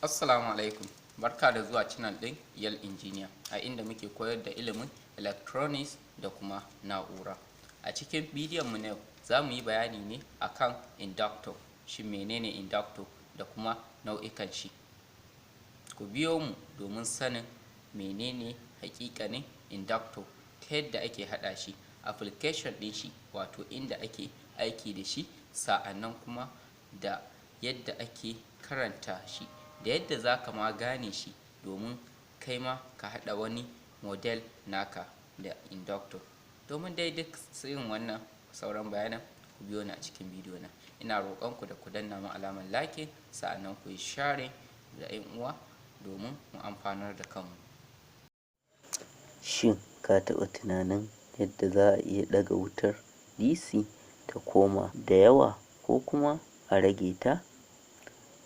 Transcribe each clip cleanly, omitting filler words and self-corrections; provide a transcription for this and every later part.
Assalamu alaikum, barka da zuwa channel ɗin Yal Engineer a inda muke koyar da ilimin electronics da kuma na'ura. A cikin bidiyon mu na yau za mu yi bayani ne akan inductor, shi menene inductor da kuma nau'ikan shi. Ku biyo mu domin sanin menene haƙiƙanin inductor, ta yadda ake haɗa shi, application ɗin shi wato inda ake aiki da shi, sa'annan kuma da yadda ake karanta shi, da yadda za ka ma gane shi domin kai ma ka haɗa wani model naka da inductor. Domin dai duk irin wannan sauran bayanan ku biyo ni a cikin bidiyo na. Ina roƙon ku da ku danna min alamar like, sa'annan ku yi share da 'yan uwa domin mu amfanar da kanmu. Shin ka taɓa tunanin yadda za a iya ɗaga wutar DC ta koma da yawa ko kuma a rage ta?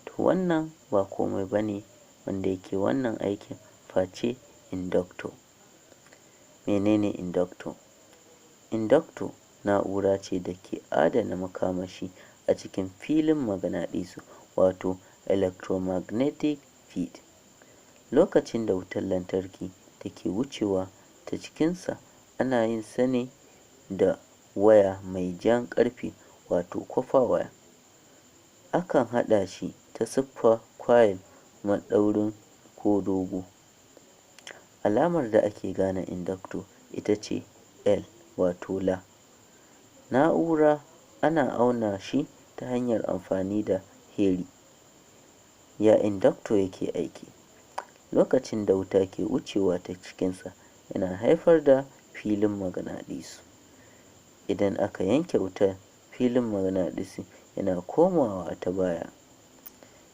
To wannan ba komai bane wanda yake wannan aikin face inductor. Menene inductor? Inductor na'ura ce da ke adana makamashi a cikin filin maganadisu, wato electromagnetic field. Lokacin da wutar lantarki take wucewa ta cikinsa, ana yin sa ne da waya mai jan ƙarfe, wato copper wire. Akan haɗa shi ta siffar coil maɗaurin ko dogo. Alamar da ake gane inductor ita ce L, wato la. Na'ura ana auna shi ta hanyar amfani da heli. Ya inductor yake aiki? Lokacin da wuta ke wucewa ta cikinsa, yana haifar da filin maganadisu. Idan aka yanke wutar, filin maganadisu yana komawa ta baya.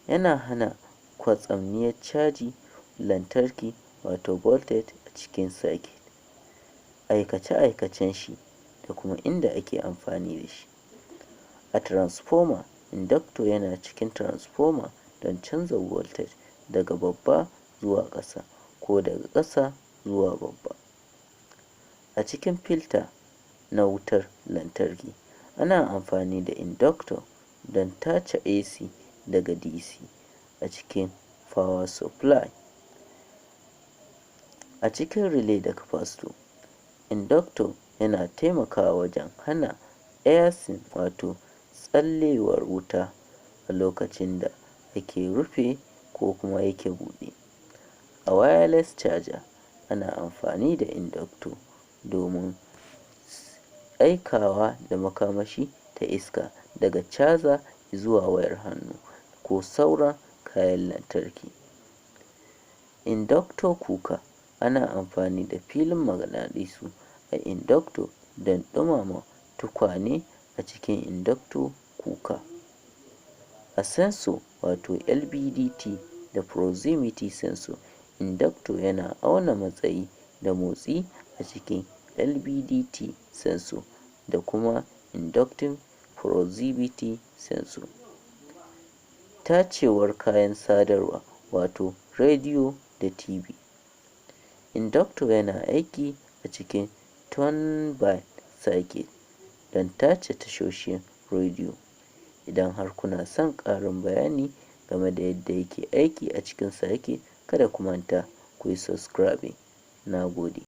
Yana hana kwatsamniyar caji lantarki, wato voltage a cikin circuit. Aikace-aikacen shi da kuma inda ake amfani da shi. A transformer, inductor yana cikin transformer don canza voltage daga babba zuwa ƙasa ko daga ƙasa zuwa babba. A cikin filter na wutar lantarki, ana amfani da inductor don tace AC daga DC a cikin power supply. A cikin relay da capacitor, inductor yana taimakawa wajen hana arcing, wato tsallewar wuta a lokacin da ake rufe ko kuma yake buɗe. A wireless charger, ana amfani da inductor domin aikawa da makamashi ta iska daga caja zuwa wayar hannu ko sauran kayan lantarki. Inductor cooker, ana amfani da filin maganadisu a inductor don ɗumama tukwane a cikin inductor cooker. A sensor, wato LVDT da proximity sensor, inductor yana auna matsayi da motsi a cikin LVDT sensor da kuma inductive proximity sensor. Tacewar kayan sadarwa, wato radio da TV. Inductor yana aiki a cikin turn by circuit don tace tashoshin radio. Idan har kuna son ƙarin bayani game da yadda yake aiki a cikin circuit, kada ku manta ku yi subscribing. Na gode.